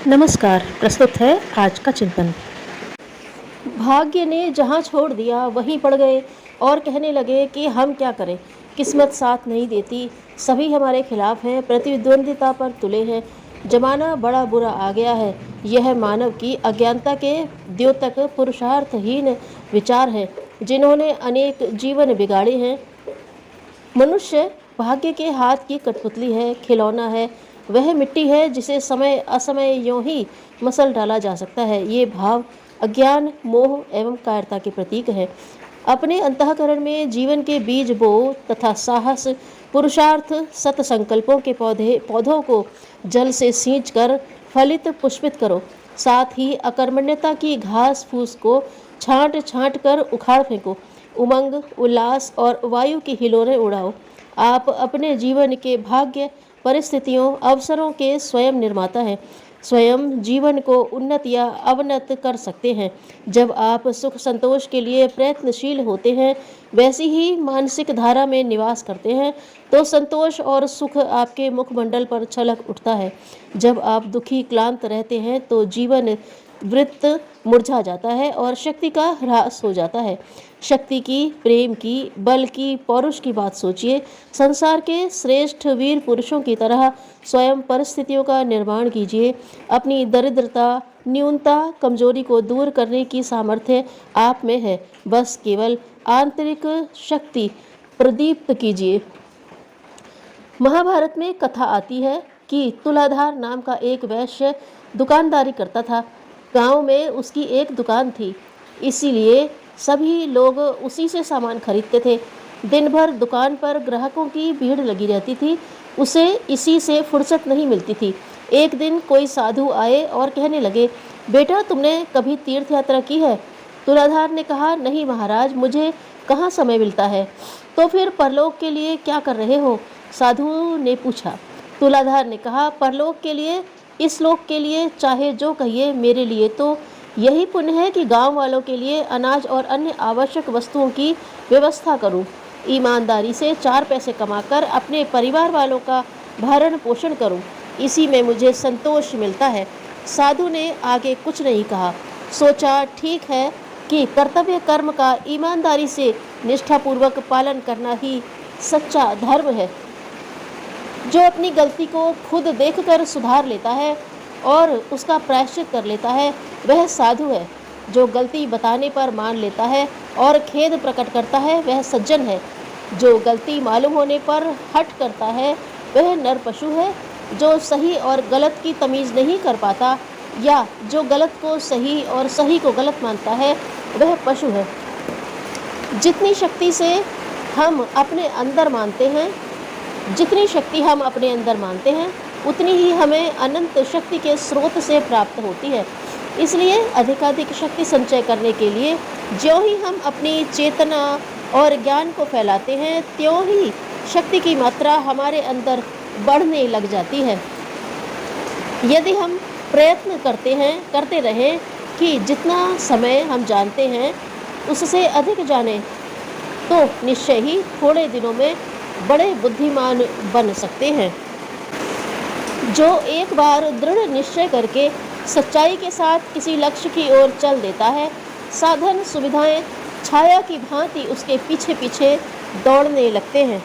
नमस्कार। प्रस्तुत है आज का चिंतन। भाग्य ने जहाँ छोड़ दिया वहीं पड़ गए और कहने लगे कि हम क्या करें, किस्मत साथ नहीं देती, सभी हमारे खिलाफ हैं, प्रतिद्वंदिता पर तुले हैं, जमाना बड़ा बुरा आ गया है। यह मानव की अज्ञानता के द्योतक पुरुषार्थहीन विचार है जिन्होंने अनेक जीवन बिगाड़े हैं। मनुष्य भाग्य के हाथ की कठपुतली है, खिलौना है, वह मिट्टी है जिसे समय असमय यूं ही मसल डाला जा सकता है। ये भाव अज्ञान, मोह एवं कायरता के प्रतीक है। अपने अंतःकरण में जीवन के बीज बो तथा साहस, पुरुषार्थ, सत संकल्पों के पौधों को जल से सींच कर फलित पुष्पित करो। साथ ही अकर्मण्यता की घास फूस को छांट छांट कर उखाड़ फेंको। उमंग, उल्लास और वायु की हिलोरें उड़ाओ। आप अपने जीवन के भाग्य, परिस्थितियों, अवसरों के स्वयं निर्माता हैं। स्वयं जीवन को उन्नत या अवनत कर सकते हैं। जब आप सुख संतोष के लिए प्रयत्नशील होते हैं, वैसी ही मानसिक धारा में निवास करते हैं, तो संतोष और सुख आपके मुखमंडल पर छलक उठता है। जब आप दुखी क्लांत रहते हैं तो जीवन वृत्त मुरझा जाता है और शक्ति का ह्रास हो जाता है। शक्ति की, प्रेम की, बल की, पौरुष की बात सोचिए। संसार के श्रेष्ठ वीर पुरुषों की तरह स्वयं परिस्थितियों का निर्माण कीजिए। अपनी दरिद्रता, न्यूनता, कमजोरी को दूर करने की सामर्थ्य आप में है। बस केवल आंतरिक शक्ति प्रदीप्त कीजिए। महाभारत में कथा आती है कि तुलाधार नाम का एक वैश्य दुकानदारी करता था। गांव में उसकी एक दुकान थी, इसीलिए सभी लोग उसी से सामान खरीदते थे। दिन भर दुकान पर ग्राहकों की भीड़ लगी रहती थी। उसे इसी से फुर्सत नहीं मिलती थी। एक दिन कोई साधु आए और कहने लगे, बेटा तुमने कभी तीर्थ यात्रा की है? तुलाधार ने कहा, नहीं महाराज, मुझे कहाँ समय मिलता है। तो फिर परलोक के लिए क्या कर रहे हो? साधु ने पूछा। तुलाधार ने कहा, परलोक के लिए, इस लोक के लिए चाहे जो कहिए, मेरे लिए तो यही पुण्य है कि गांव वालों के लिए अनाज और अन्य आवश्यक वस्तुओं की व्यवस्था करूं। ईमानदारी से 4 पैसे कमाकर अपने परिवार वालों का भरण पोषण करूं, इसी में मुझे संतोष मिलता है। साधु ने आगे कुछ नहीं कहा। सोचा, ठीक है कि कर्तव्य कर्म का ईमानदारी से निष्ठापूर्वक पालन करना ही सच्चा धर्म है। जो अपनी गलती को खुद देखकर सुधार लेता है और उसका प्रायश्चित कर लेता है, वह साधु है। जो गलती बताने पर मान लेता है और खेद प्रकट करता है, वह सज्जन है। जो गलती मालूम होने पर हट करता है, वह नर पशु है। जो सही और गलत की तमीज़ नहीं कर पाता या जो गलत को सही और सही को गलत मानता है, वह पशु है। जितनी शक्ति से हम अपने अंदर मानते हैं, जितनी शक्ति हम अपने अंदर मानते हैं, उतनी ही हमें अनंत शक्ति के स्रोत से प्राप्त होती है। इसलिए अधिकाधिक शक्ति संचय करने के लिए ज्यों ही हम अपनी चेतना और ज्ञान को फैलाते हैं, त्यों ही शक्ति की मात्रा हमारे अंदर बढ़ने लग जाती है। यदि हम प्रयत्न करते रहें कि जितना समय हम जानते हैं उससे अधिक जानें, तो निश्चय ही थोड़े दिनों में बड़े बुद्धिमान बन सकते हैं। जो एक बार दृढ़ निश्चय करके सच्चाई के साथ किसी लक्ष्य की ओर चल देता है, साधन सुविधाएं छाया की भांति उसके पीछे पीछे दौड़ने लगते हैं।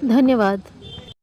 धन्यवाद।